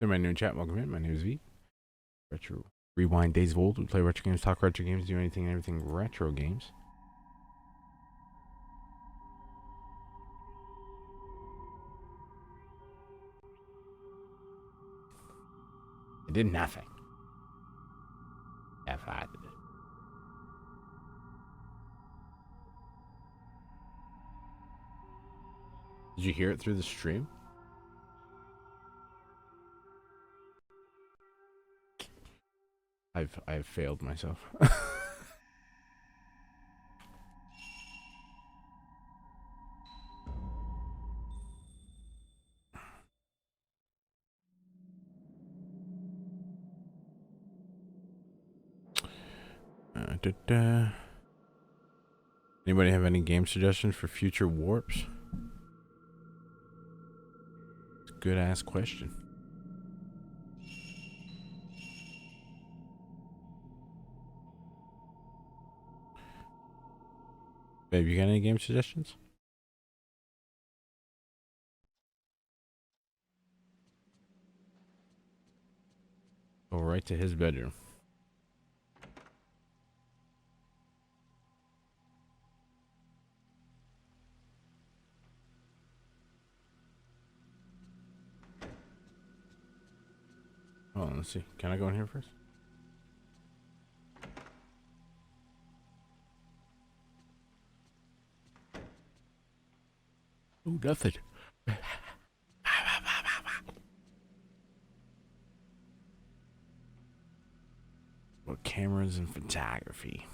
To my new chat, welcome in. My name is V. Retro Rewind Days of Old. We play retro games, talk retro games, do anything and everything retro games. I did nothing. If I did. Did you hear it through the stream? I've failed myself. Anybody have any game suggestions for future warps? It's a good ass question. Babe, you got any game suggestions? Go right to his bedroom. Hold on, let's see. Can I go in here first? Oh, nothing. What cameras and photography?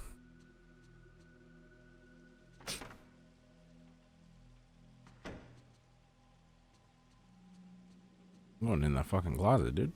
I'm going in that fucking closet, dude.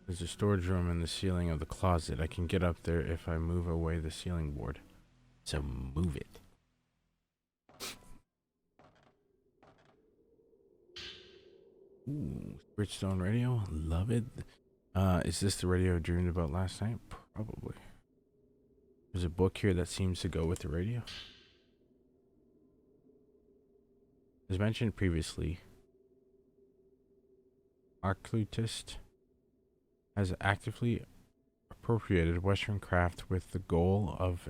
There's a storage room in the ceiling of the closet. I can get up there if I move away the ceiling board. So move it. Ooh, Bridgestone radio. Love it. Is this the radio I dreamed about last night? Probably. There's a book here that seems to go with the radio. As mentioned previously, Arclutist has actively appropriated Western craft with the goal of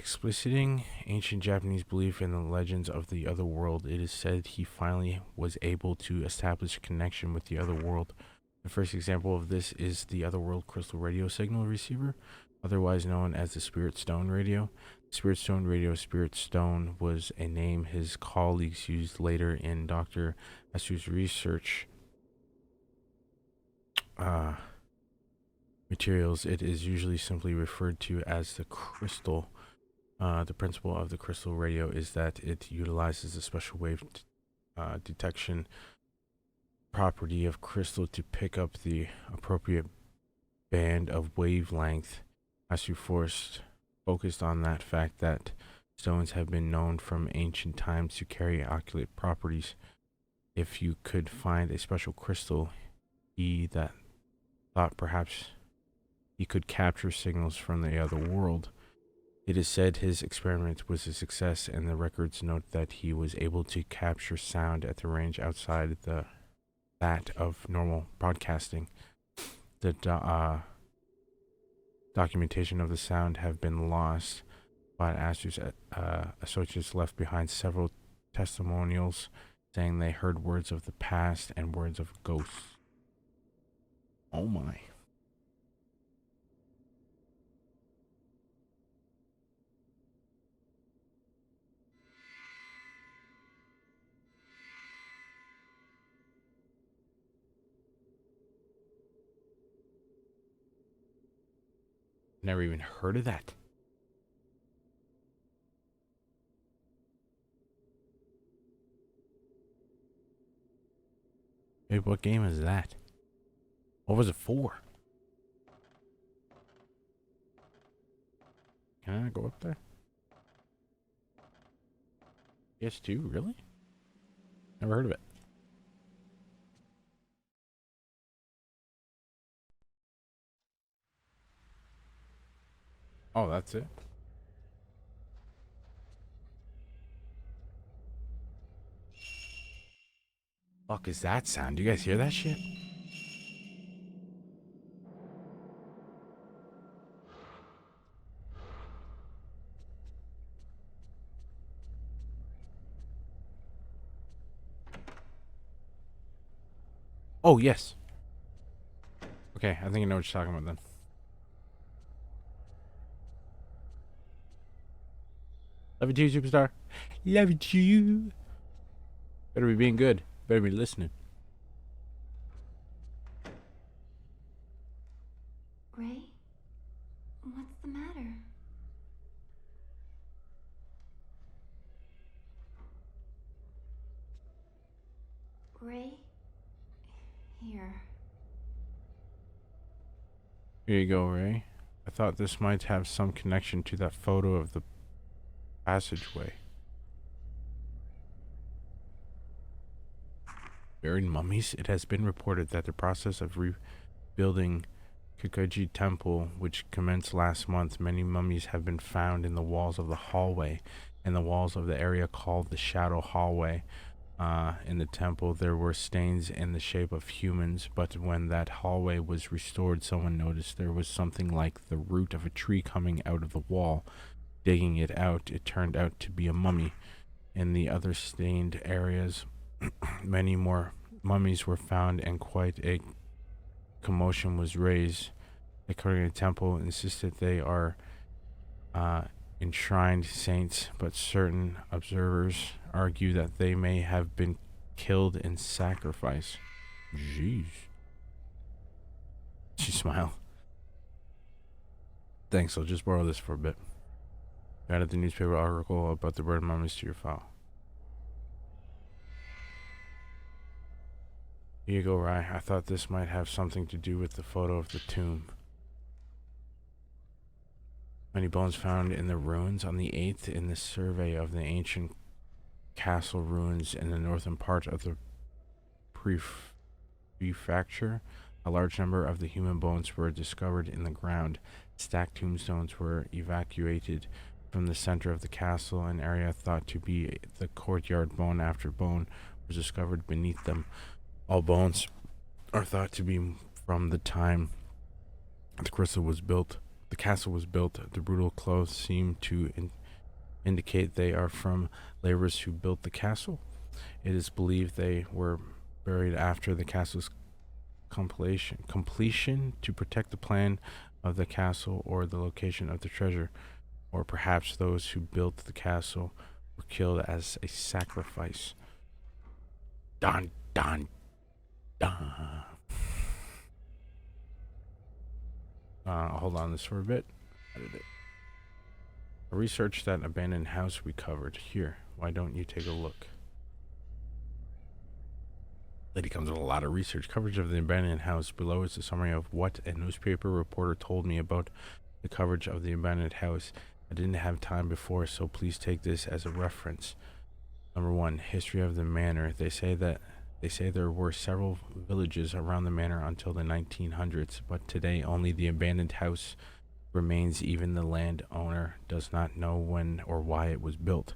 expliciting ancient Japanese belief in the legends of the other world. It is said he finally was able to establish a connection with the other world. The first example of this is the Otherworld Crystal Radio Signal Receiver, otherwise known as the Spirit Stone Radio. Spirit Stone Radio, Spirit Stone, was a name his colleagues used later in Dr. Asu's research materials. It is usually simply referred to as the crystal. The principle of the crystal radio is that it utilizes a special wave detection property of crystal to pick up the appropriate band of wavelength. Asu focused on that fact that stones have been known from ancient times to carry accurate properties. If you could find a special crystal, he that thought perhaps he could capture signals from the other world. It is said his experiment was a success, and the records note that he was able to capture sound at the range outside that of normal broadcasting. The documentation of the sound have been lost, but Asu's associates left behind several testimonials saying they heard words of the past and words of ghosts. Oh my. Never even heard of that. Hey, what game is that? What was it for? Can I go up there? PS2, really? Never heard of it. Oh, that's it? Fuck is that sound? Do you guys hear that shit? Oh, yes. Okay, I think I know what you're talking about then. Love you too, superstar. Love you too. Better be being good. Better be listening. Ray? What's the matter? Ray? Here. Here you go, Ray. I thought this might have some connection to that photo of the passageway. Buried mummies? It has been reported that the process of rebuilding Kikuji Temple, which commenced last month, many mummies have been found in the walls of the hallway and the walls of the area called the Shadow Hallway. In the temple, there were stains in the shape of humans, but when that hallway was restored, someone noticed there was something like the root of a tree coming out of the wall. Digging it out, it turned out to be a mummy. In the other stained areas, many more mummies were found, and quite a commotion was raised. The Korean temple insisted they are enshrined saints, but certain observers argue that they may have been killed in sacrifice. Jeez. She smiled. Thanks, I'll just borrow this for a bit. I added the newspaper article about the bird mummies to your file. Here you go, Rye. I thought this might have something to do with the photo of the tomb. Many bones found in the ruins on the 8th in the survey of the ancient castle ruins in the northern part of the prefecture. A large number of the human bones were discovered in the ground. Stacked tombstones were evacuated from the center of the castle, an area thought to be the courtyard. Bone after bone was discovered beneath them. All bones are thought to be from the time the crystal was built. The castle was built. The brutal clothes seem to indicate they are from laborers who built the castle. It is believed they were buried after the castle's completion to protect the plan of the castle or the location of the treasure, or perhaps those who built the castle were killed as a sacrifice. Dun dun dun. Hold on this for a bit. Edit it. A research that abandoned house we covered. Here, why don't you take a look? Lady comes with a lot of research. Coverage of the abandoned house. Below is a summary of what a newspaper reporter told me about the coverage of the abandoned house. I didn't have time before, so please take this as a reference. Number 1, history of the manor. They say there were several villages around the manor until the 1900s, but today only the abandoned house remains. Even the landowner does not know when or why it was built.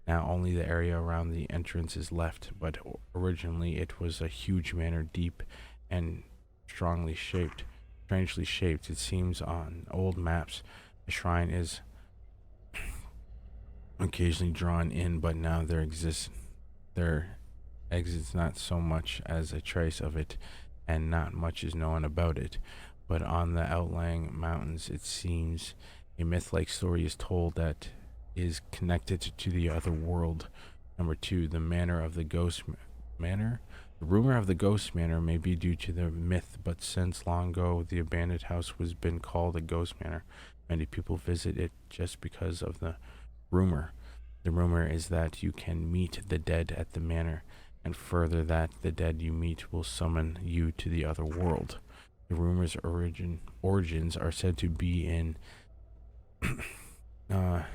Now only the area around the entrance is left, but originally it was a huge manor, deep and strangely shaped. It seems on old maps. The shrine is occasionally drawn in, but now there exists not so much as a trace of it, and not much is known about it. But on the outlying mountains, it seems a myth-like story is told that is connected to the other world. Number 2, the manor of the ghost manor. The rumor of the ghost manor may be due to the myth, but since long ago the abandoned house was been called a ghost manor. Many people visit it just because of the rumor. The rumor is that you can meet the dead at the manor, and further that the dead you meet will summon you to the other world. The rumor's origins are said to be in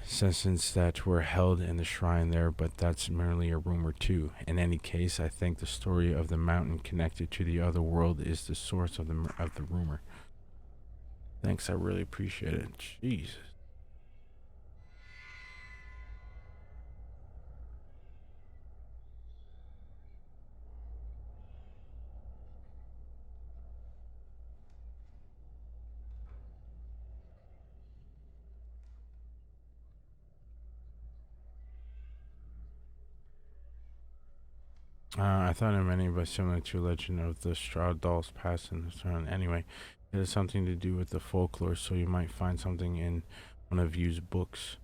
sessions that were held in the shrine there, but that's merely a rumor too. In any case, I think the story of the mountain connected to the other world is the source of the rumor. Thanks, I really appreciate it. Jesus. I thought it many by similar to legend of the straw doll's past in the throne. Anyway, it has something to do with the folklore, so you might find something in one of you's books.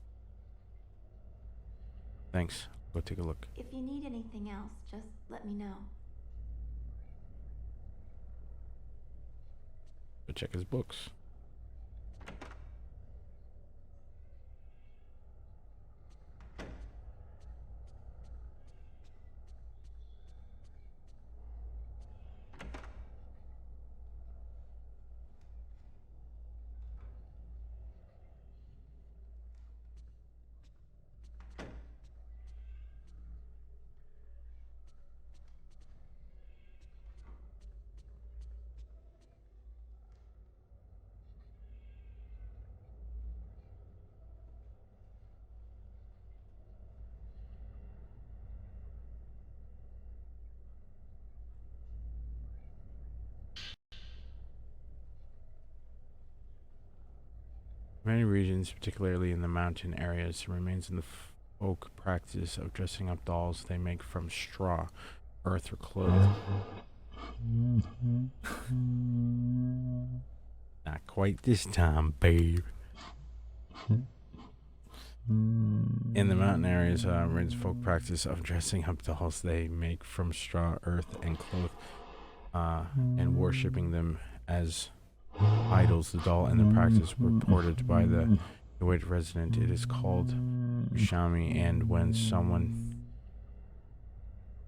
Thanks. Go take a look. If you need anything else, just let me know. Go check his books. Many regions, particularly in the mountain areas, remains in the folk practice of dressing up dolls they make from straw, earth, or clothes. Not quite this time, babe. In the mountain areas, remains folk practice of dressing up dolls they make from straw, earth, and cloth, and worshipping them as idols. The doll and the practice were reported by the Kuwait resident. It is called Ushami, and when someone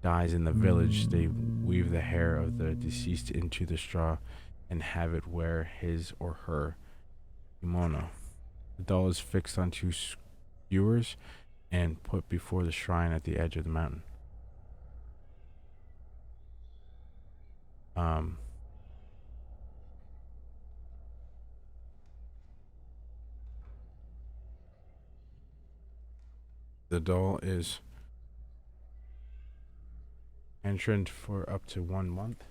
dies in the village, they weave the hair of the deceased into the straw and have it wear his or her kimono. The doll is fixed on two skewers and put before the shrine at the edge of the mountain. The doll is enshrined for up to 1 month.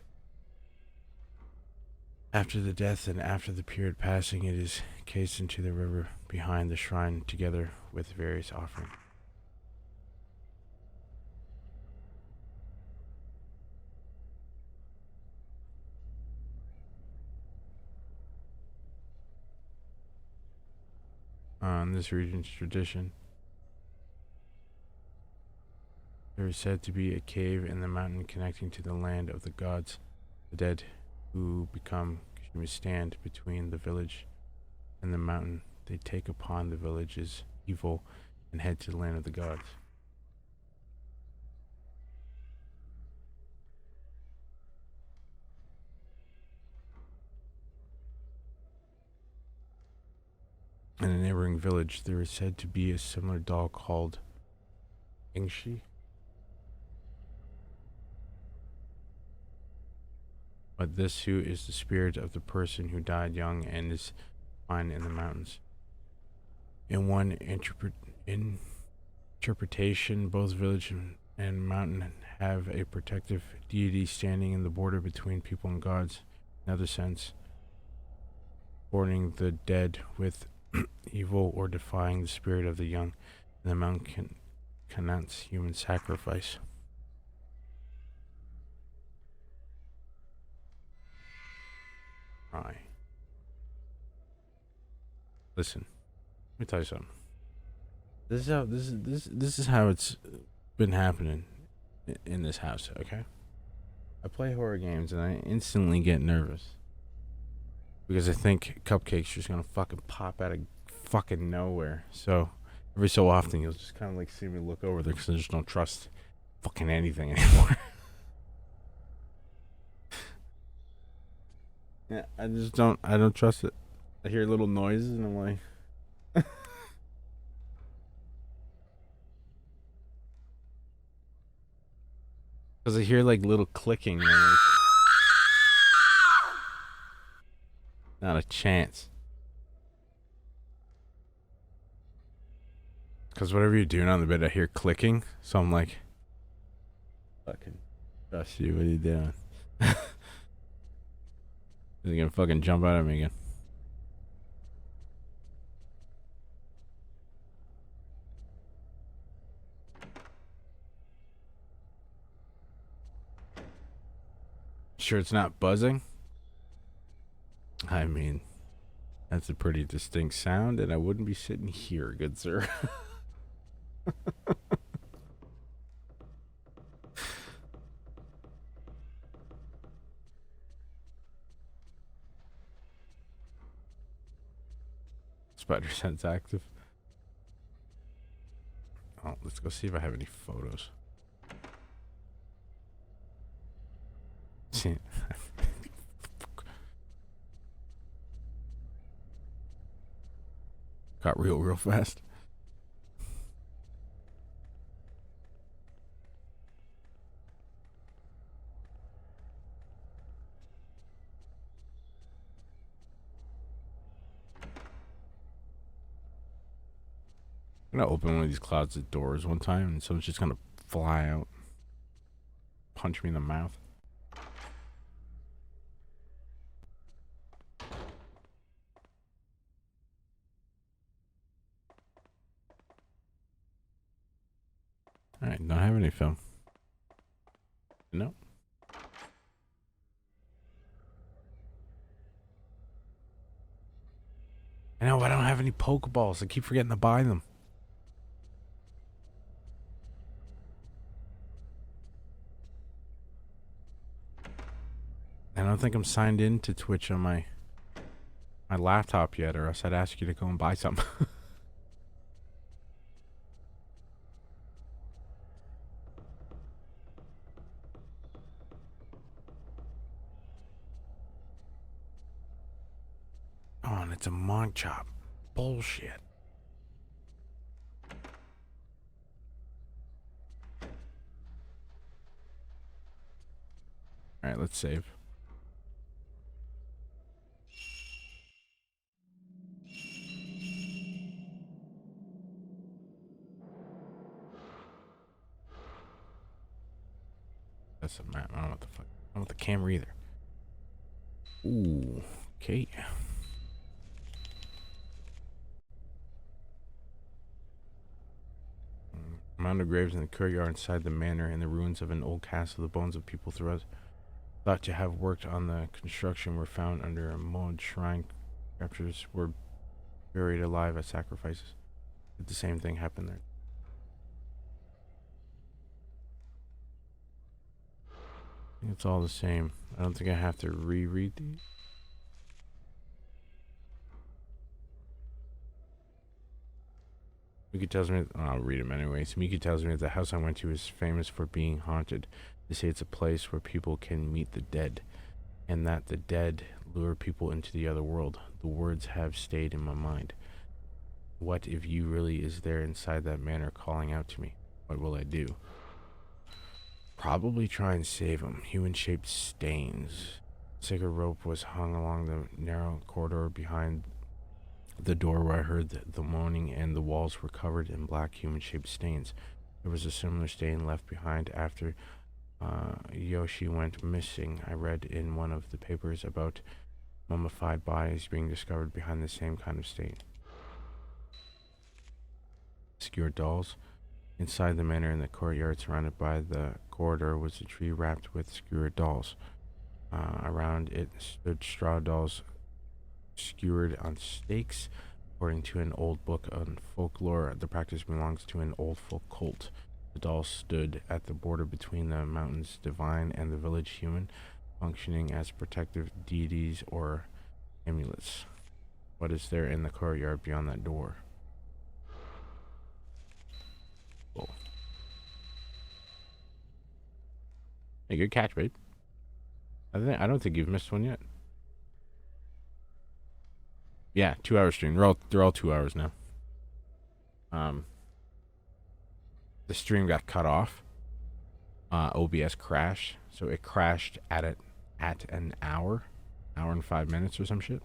After the death and after the period passing, it is cast into the river behind the shrine together with various offerings. In this region's tradition, there is said to be a cave in the mountain connecting to the land of the gods. The dead who become Kashima stand between the village and the mountain. They take upon the village's evil and head to the land of the gods. In a neighboring village, there is said to be a similar doll called Ingshi. But this too is the spirit of the person who died young and is found in the mountains. In one interpretation, both village and mountain have a protective deity standing in the border between people and gods. In other sense, warning the dead with evil or defying the spirit of the young, and the mountain can connounce human sacrifice. Right. Listen, let me tell you something. This is how it's been happening in this house. Okay, I play horror games and I instantly get nervous because I think cupcake's just gonna fucking pop out of fucking nowhere. So every so often you'll just kind of like see me look over there because I just don't trust fucking anything anymore. Yeah, I don't trust it. I hear little noises and I'm like, Because I hear like little clicking. And I'm like, not a chance. Because whatever you're doing on the bed, I hear clicking. So I'm like, fucking trust you. What are you doing? Is he gonna fucking jump out at me again? Sure it's not buzzing? I mean, that's a pretty distinct sound, and I wouldn't be sitting here, good sir. Spider sense active. Oh, let's go see if I have any photos. See. Got real fast. I'm gonna open one of these closet doors one time, and someone's just gonna fly out, punch me in the mouth. All right, don't have any film. No. I know, I don't have any Pokeballs. I keep forgetting to buy them. I don't think I'm signed in to Twitch on my laptop yet, or else I'd ask you to go and buy some. Oh, and it's a monk chop. Bullshit. Alright, let's save. That's a map. I don't know what the fuck. I don't want the camera either. Ooh. Okay. Amount of graves in the courtyard inside the manor and the ruins of an old castle. The bones of people thought to have worked on the construction were found under a mud shrine. Captures were buried alive as sacrifices. Did the same thing happen there? I think it's all the same. I don't think I have to reread these. Miki tells me, I'll read them anyways. Miki tells me that the house I went to is famous for being haunted. They say it's a place where people can meet the dead, and that the dead lure people into the other world. The words have stayed in my mind. What if you really is there inside that manor calling out to me? What will I do? Probably try and save him. Human-shaped stains. Sacred rope was hung along the narrow corridor behind the door where I heard the moaning, and the walls were covered in black human-shaped stains. There was a similar stain left behind after Yoshi went missing. I read in one of the papers about mummified bodies being discovered behind the same kind of stain. Skewered dolls. Inside the manor in the courtyard surrounded by the corridor was a tree wrapped with skewered dolls. Around it stood straw dolls skewered on stakes. According to an old book on folklore, the practice belongs to an old folk cult. The dolls stood at the border between the mountains divine and the village human, functioning as protective deities or amulets. What is there in the courtyard beyond that door? Whoa. Hey, good catch, babe. I don't think you've missed one yet. Yeah, 2-hour stream. They're all 2 hours now. The stream got cut off. OBS crashed. So it crashed at an hour and 5 minutes or some shit.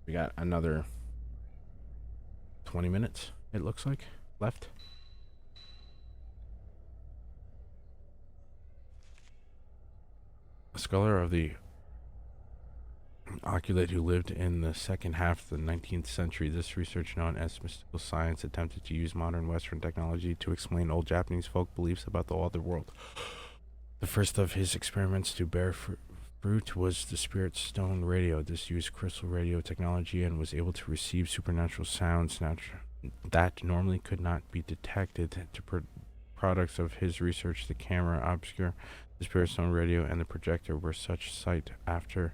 We got another 20 minutes, it looks like, left. A scholar of the oculate who lived in the second half of the 19th century, this research known as mystical science attempted to use modern Western technology to explain old Japanese folk beliefs about the other world. The first of his experiments to bear fruit was the Spirit Stone radio. This used crystal radio technology and was able to receive supernatural sounds that normally could not be detected. Products of his research, the camera obscure, the Spirit Stone radio, and the projector were such sought after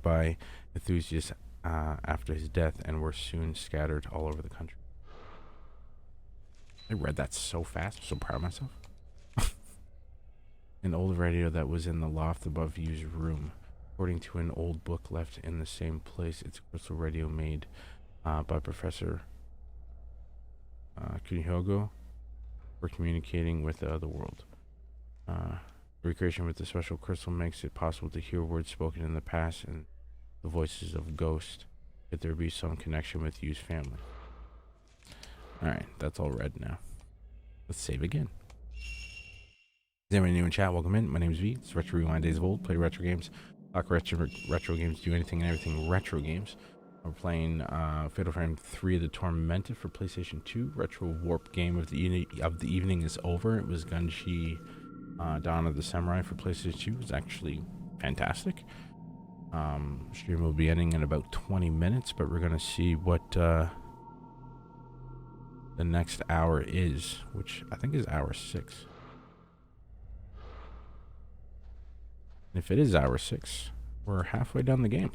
by enthusiasts after his death and were soon scattered all over the country. I read that so fast. I'm so proud of myself. An old radio that was in the loft above Yu's room. According to an old book left in the same place, it's a crystal radio made by Professor Kunihyogo for communicating with the other world. Recreation with the special crystal makes it possible to hear words spoken in the past and the voices of ghosts. Could there be some connection with Yu's family? Alright, that's all read now. Let's save again. Is anyone new in chat? Welcome in. My name is V. It's Retro Rewind Days of Old. Play retro games. Talk retro games. Do anything and everything retro games. We're playing Fatal Frame 3 The Tormented for PlayStation 2. Retro Warp game of the evening is over. It was Gunshi Dawn of the Samurai for PlayStation 2. It was actually fantastic. Stream will be ending in about 20 minutes, but we're going to see what the next hour is, which I think is hour 6. And if it is hour 6, we're halfway down the game.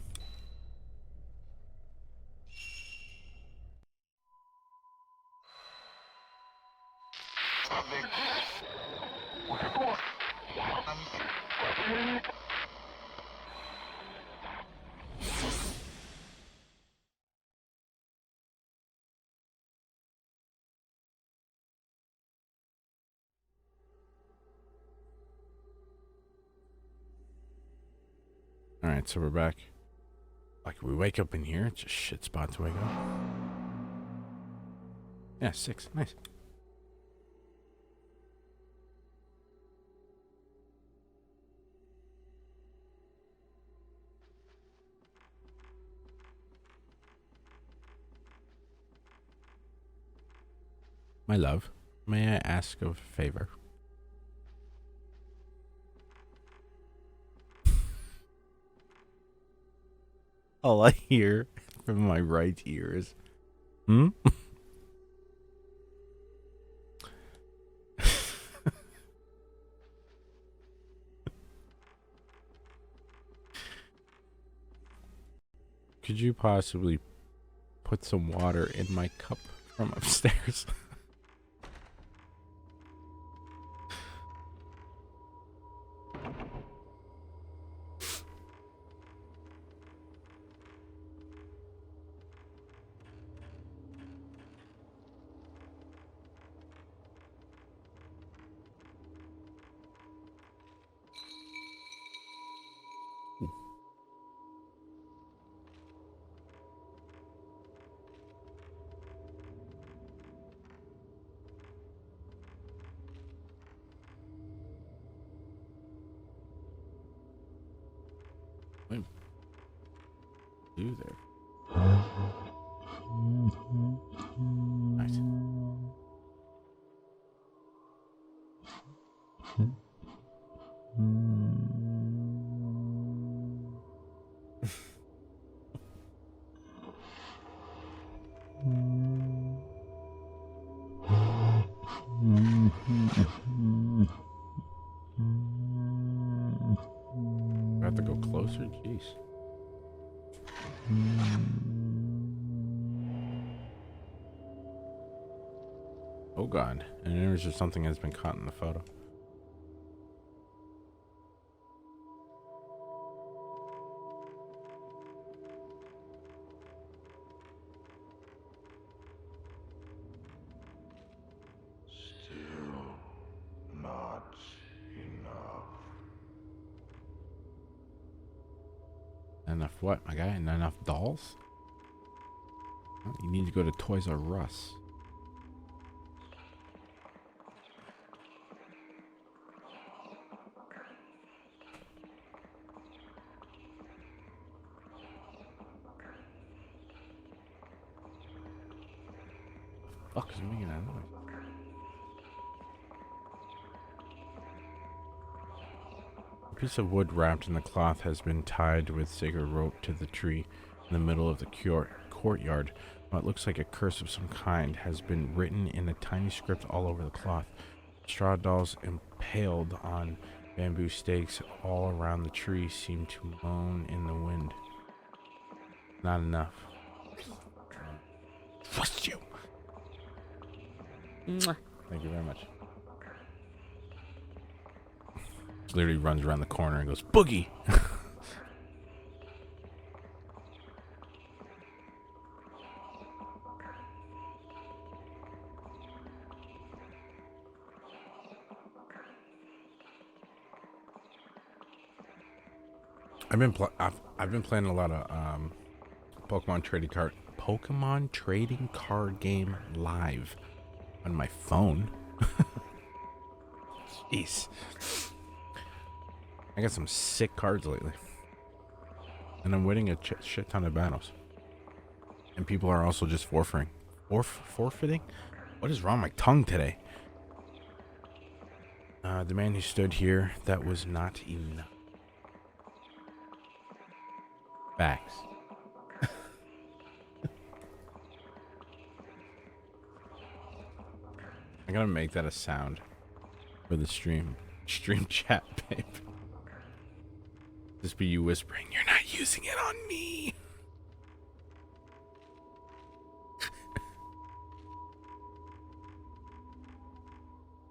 Alright, so we're back. Like, we wake up in here. It's a shit spot to wake up. Yeah, 6. Nice. My love, may I ask of a favor? All I hear from my right ear is, hmm? Could you possibly put some water in my cup from upstairs? What do there? Nice. I have to go closer? Jeez. Oh god. An image of something has been caught in the photo. enough what, my guy? Not enough dolls? Well, you need to go to Toys R Us. Fuck is making that noise? A piece of wood wrapped in the cloth has been tied with sacred rope to the tree in the middle of the courtyard. What looks like a curse of some kind has been written in a tiny script all over the cloth. Straw dolls impaled on bamboo stakes all around the tree seem to moan in the wind. Not enough. Trust you. Mwah. Thank you very much. She literally runs around the corner and goes, Boogie! I've been playing a lot of Pokemon trading card game live on my phone. Jeez. I got some sick cards lately. And I'm winning a shit ton of battles. And people are also just forfeiting. Forfeiting? What is wrong with my tongue today? The man who stood here, that was not enough. Facts. I gotta make that a sound for the stream chat, babe. Just be you whispering, you're not using it on me.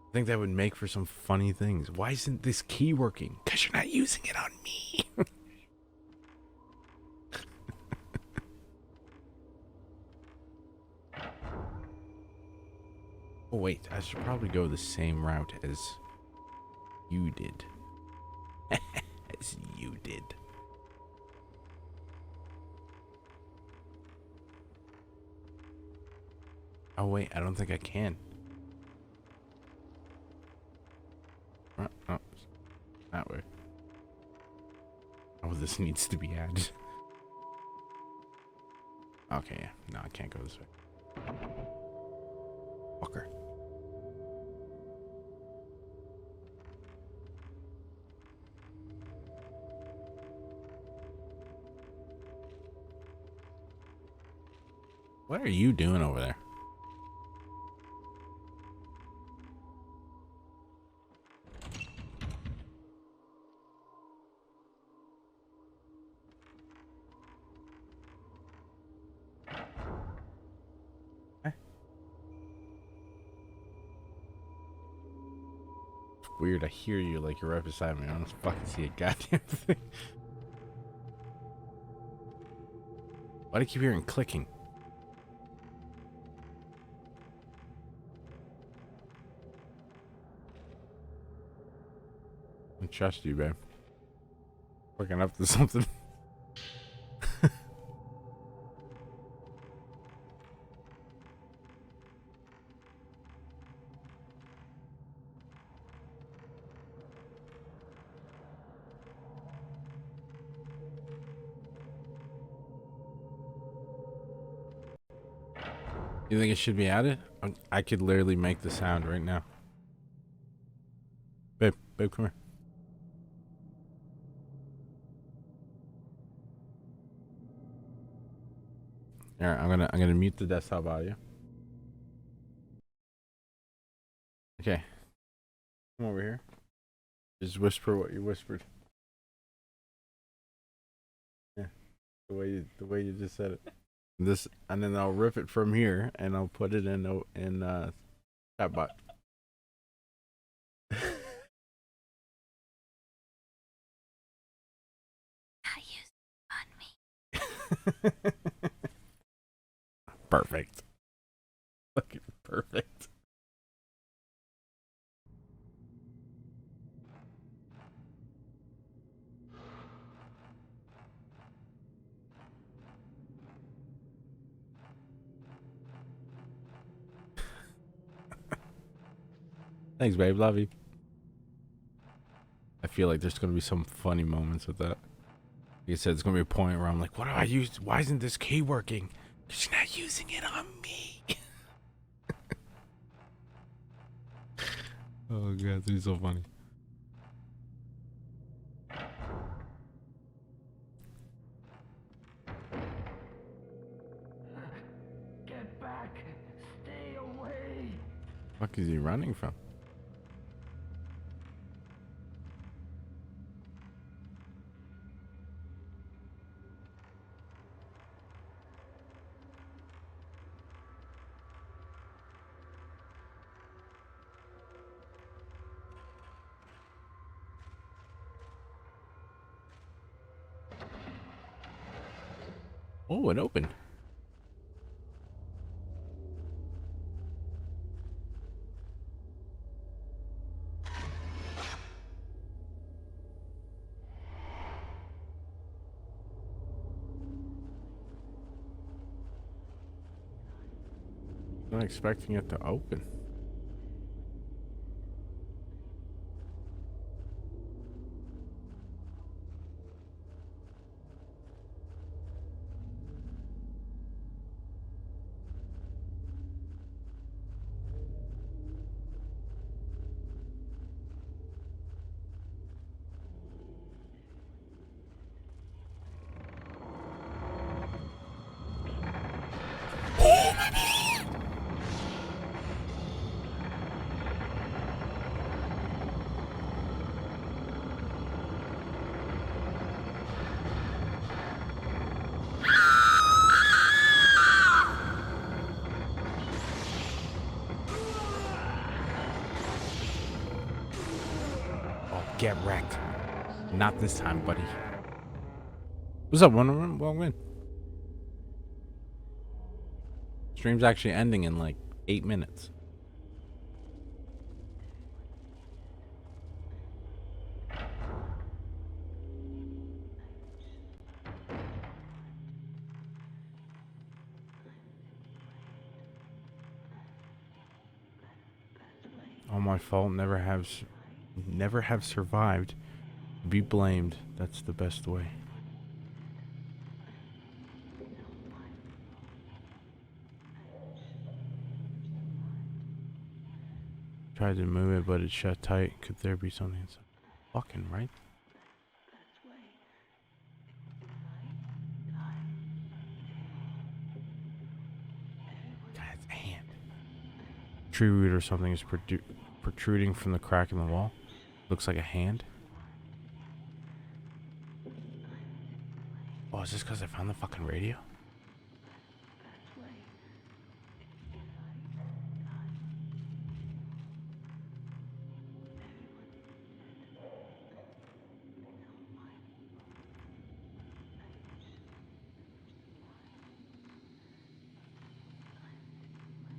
I think that would make for some funny things. Why isn't this key working? Because you're not using it on me. Oh wait, I should probably go the same route as you did. As you did. Oh wait, I don't think I can. Oh, that way. Oh, this needs to be added. Okay, yeah. No, I can't go this way. Fucker. What are you doing over there? It's weird. I hear you like you're right beside me. I don't fucking see a goddamn thing. Why do I keep hearing clicking? I trust you, babe. Working up to something. You think it should be added? I could literally make the sound right now. Babe, come here. Alright, I'm gonna mute the desktop audio. Okay. Come over here. Just whisper what you whispered. Yeah. The way you just said it. This, and then I'll rip it from here and I'll put it in chatbot. Not use on me. Perfect. Fucking perfect. Thanks, babe. Love you. I feel like there's gonna be some funny moments with that. Like I said, there's gonna be a point where I'm like, what do I use? Why isn't this key working? Because you're not using it on me. Oh god, this is so funny. Get back! Stay away! What is he running from? Oh, it opened. Not expecting it to open. Get wrecked. Not this time, buddy. What's up, Wonder Woman? Welcome in. Stream's actually ending in like 8 minutes. All my fault. Never have survived. Be blamed. That's the best way. Tried to move it, but it shut tight. Could there be something inside? Fucking right. God's hand. Tree root or something is protruding from the crack in the wall. Looks like a hand. Oh, is this because I found the fucking radio?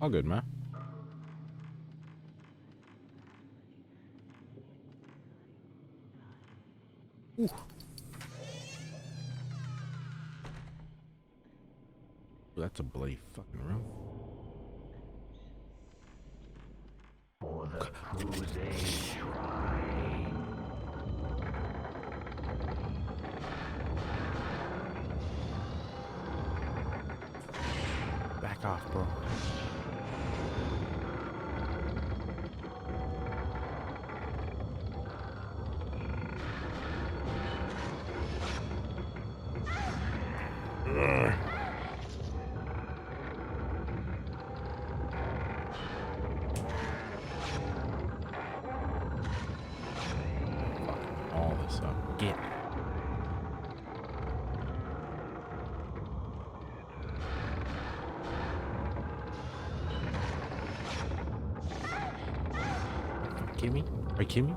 All good, man. Ooh. That's a bloody fucking room. For the Crusade Shrine. Back off, bro. All this up. Get. Kidding me? Are you kidding me?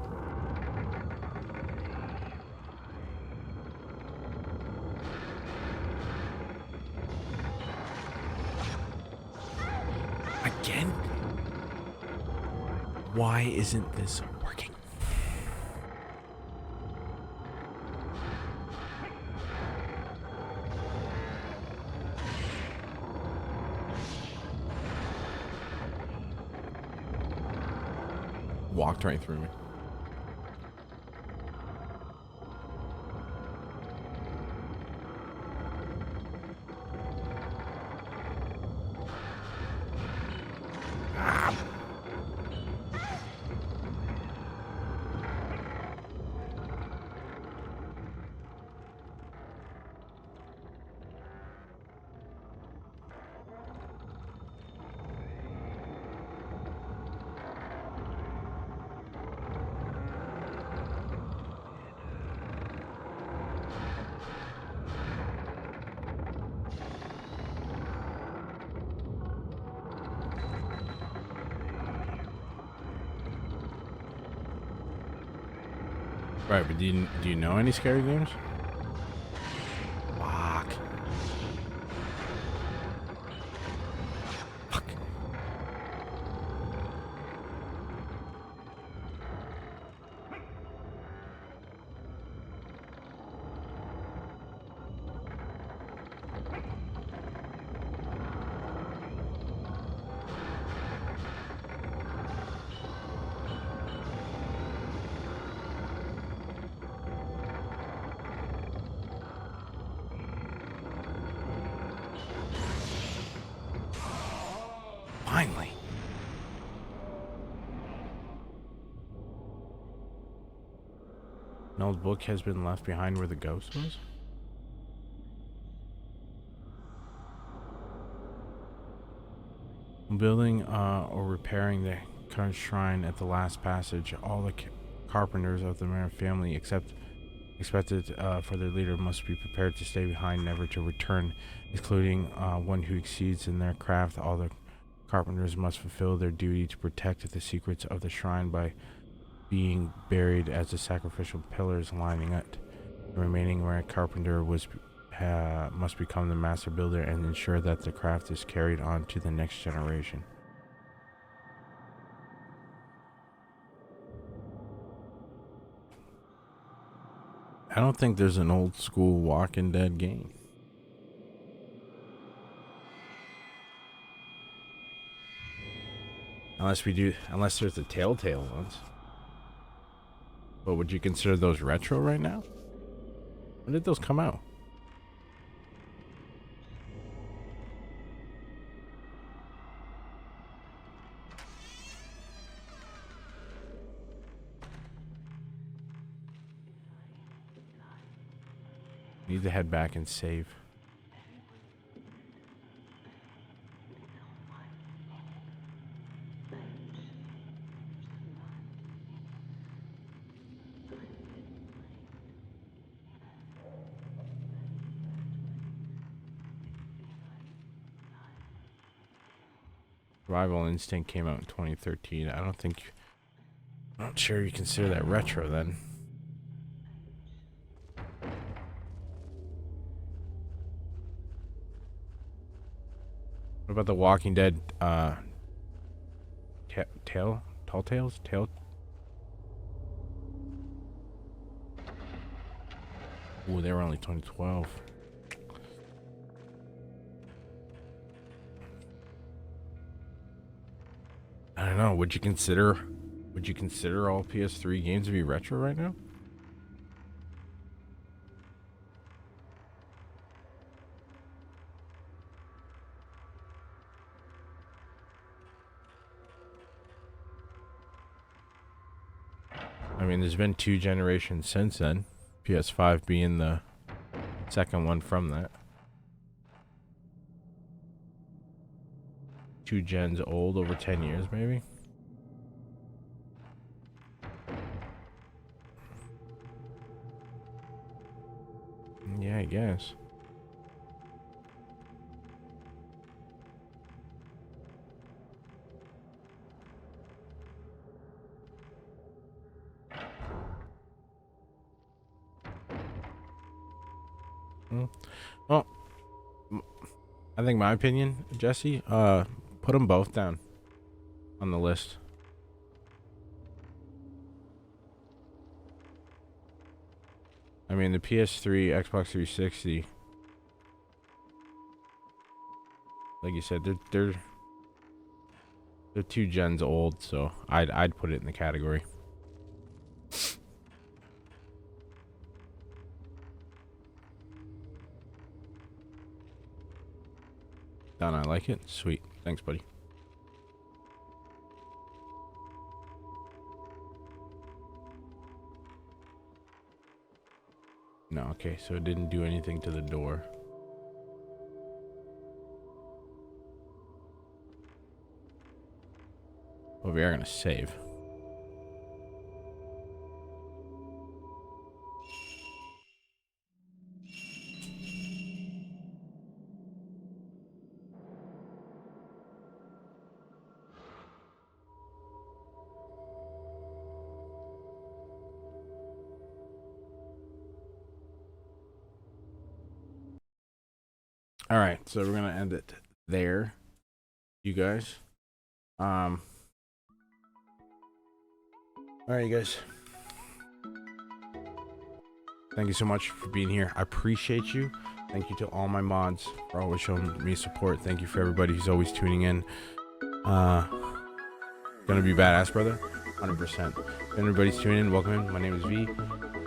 Again? Why isn't this working? walked right through me. Right, but do you know any scary games? Fuck. Fuck. Finally. An old book has been left behind where the ghost was? Building or repairing the current shrine at the last passage, all the carpenters of the Marin family expected for their leader must be prepared to stay behind, never to return, including one who exceeds in their craft. All the carpenters must fulfill their duty to protect the secrets of the shrine by being buried as the sacrificial pillars lining it. The remaining carpenter must become the master builder and ensure that the craft is carried on to the next generation. I don't think there's an old school Walking Dead game. Unless there's the Telltale ones. But would you consider those retro right now? When did those come out? Need to head back and save. Survival Instinct came out in 2013. I'm not sure you consider that retro then. What about the Walking Dead, Tall Tales? Ooh, they were only 2012. I don't know. Would you consider all PS3 games to be retro right now? I mean, there's been 2 generations since then. PS5 being the second one from that. 2 gens old, over 10 years maybe. Yeah, I guess. Well, I think my opinion, Jesse, put them both down on the list. I mean, the PS3, Xbox 360, like you said, they're They're 2 gens old, so I'd put it in the category. Done. I like it. Sweet. Thanks, buddy. No, okay, so it didn't do anything to the door. But we are gonna save. All right, so we're gonna end it there, you guys. All right, you guys. Thank you so much for being here. I appreciate you. Thank you to all my mods for always showing me support. Thank you for everybody who's always tuning in. Gonna be badass, brother. 100%. Everybody's tuning in. Welcome in. My name is V.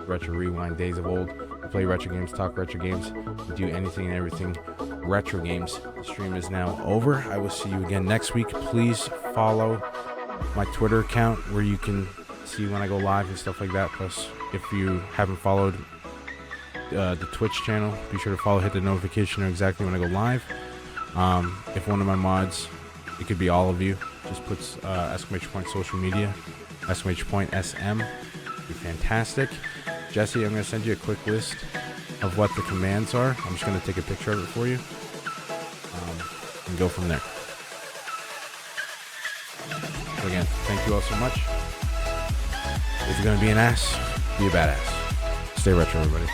Retro Rewind, Days of Old. We play retro games, talk retro games, we do anything and everything retro games. The stream is now over. I will see you again next week. Please follow my Twitter account where you can see when I go live and stuff like that. Plus, if you haven't followed the Twitch channel, be sure to follow, hit the notification know exactly when I go live. If one of my mods, it could be all of you, just puts exclamation point social media, exclamation point SM, be fantastic. Jesse, I'm going to send you a quick list of what the commands are. I'm just going to take a picture of it for you and go from there. So again, thank you all so much. If you're going to be an ass, be a badass. Stay retro, everybody.